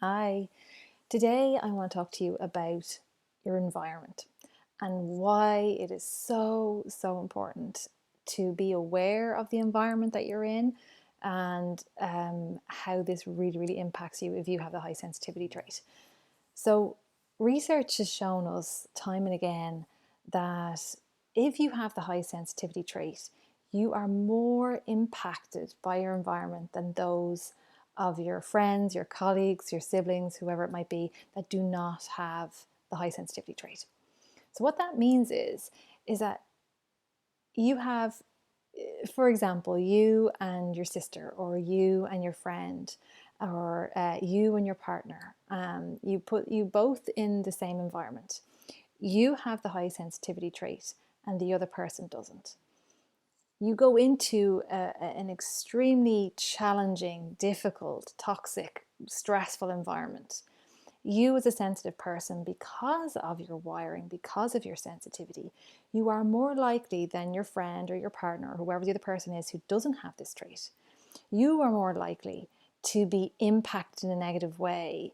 Hi, today I want to talk to you about your environment and why it is so important to be aware of the environment that you're in and how this really impacts you if you have the high sensitivity trait. So, research has shown us time and again that if you have the high sensitivity trait, you are more impacted by your environment than those of your friends, your colleagues, your siblings, whoever it might be, that do not have the high sensitivity trait. So, what that means is that you have, for example, you and your sister, or you and your friend, or you and your partner. You put you both in the same environment. You have the high sensitivity trait, and the other person doesn't. You go into an extremely challenging, difficult, toxic, stressful environment. You, as a sensitive person, because of your wiring, because of your sensitivity, you are more likely than your friend or your partner or whoever the other person is who doesn't have this trait. You are more likely to be impacted in a negative way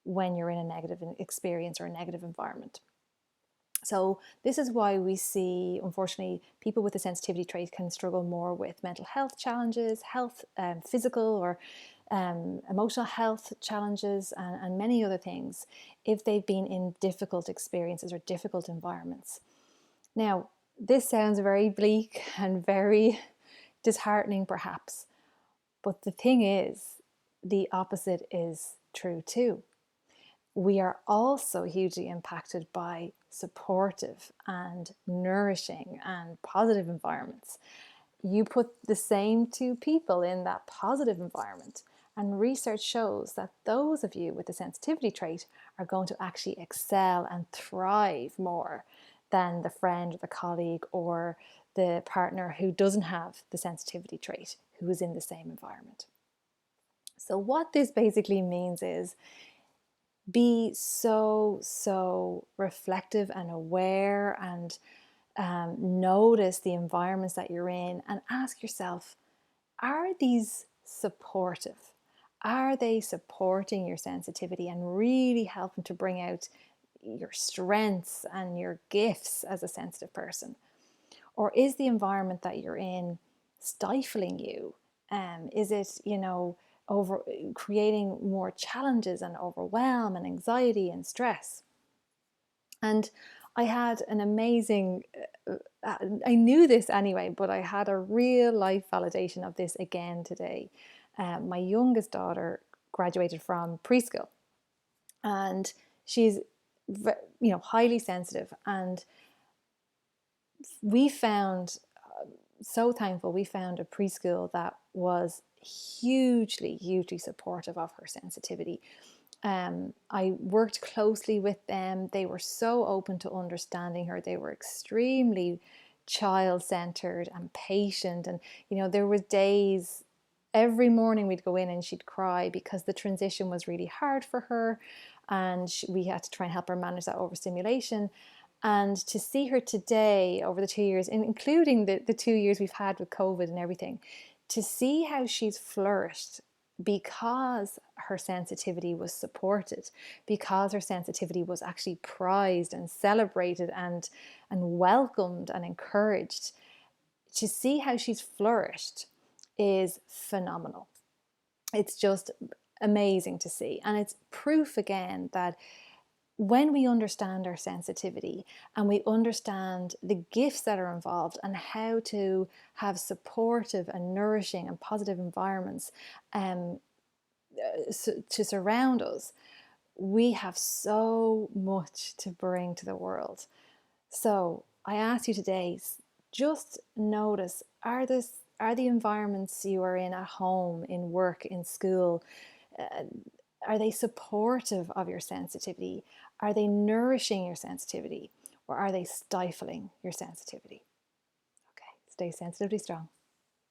when you're in a negative experience or a negative environment. So this is why we see, unfortunately, people with the sensitivity trait can struggle more with mental health challenges, physical or emotional health challenges, and many other things if they've been in difficult experiences or difficult environments. Now, this sounds very bleak and very disheartening, perhaps, but the thing is, the opposite is true too. We are also hugely impacted by supportive and nourishing and positive environments. You put the same two people in that positive environment, and research shows that those of you with the sensitivity trait are going to actually excel and thrive more than the friend or the colleague or the partner who doesn't have the sensitivity trait, who is in the same environment. So what this basically means is be so reflective and aware, and notice the environments that you're in, and ask yourself, are these supportive? Are they supporting your sensitivity and really helping to bring out your strengths and your gifts as a sensitive person? Or is the environment that you're in stifling you? Is it, over creating more challenges and overwhelm and anxiety and stress? And I had an amazing, I knew this anyway, but I had a real life validation of this again today. My youngest daughter graduated from preschool, and she's, highly sensitive. And we found, so thankful, we found a preschool that was hugely supportive of her sensitivity. I worked closely with them. They were so open to understanding her. They were extremely child-centered and patient. And, there were days, every morning we'd go in and she'd cry because the transition was really hard for her. And we had to try and help her manage that overstimulation. And to see her today over the 2 years, including the 2 years we've had with COVID and everything, to see how she's flourished because her sensitivity was supported, because her sensitivity was actually prized and celebrated and welcomed and encouraged. To see how she's flourished is phenomenal. It's just amazing to see. And it's proof again that when we understand our sensitivity and we understand the gifts that are involved and how to have supportive and nourishing and positive environments to surround us, we have so much to bring to the world. So I ask you today, just notice, are the environments you are in at home, in work, in school, uh, are they supportive of your sensitivity? Are they nourishing your sensitivity? Or are they stifling your sensitivity? Okay, stay sensitively strong.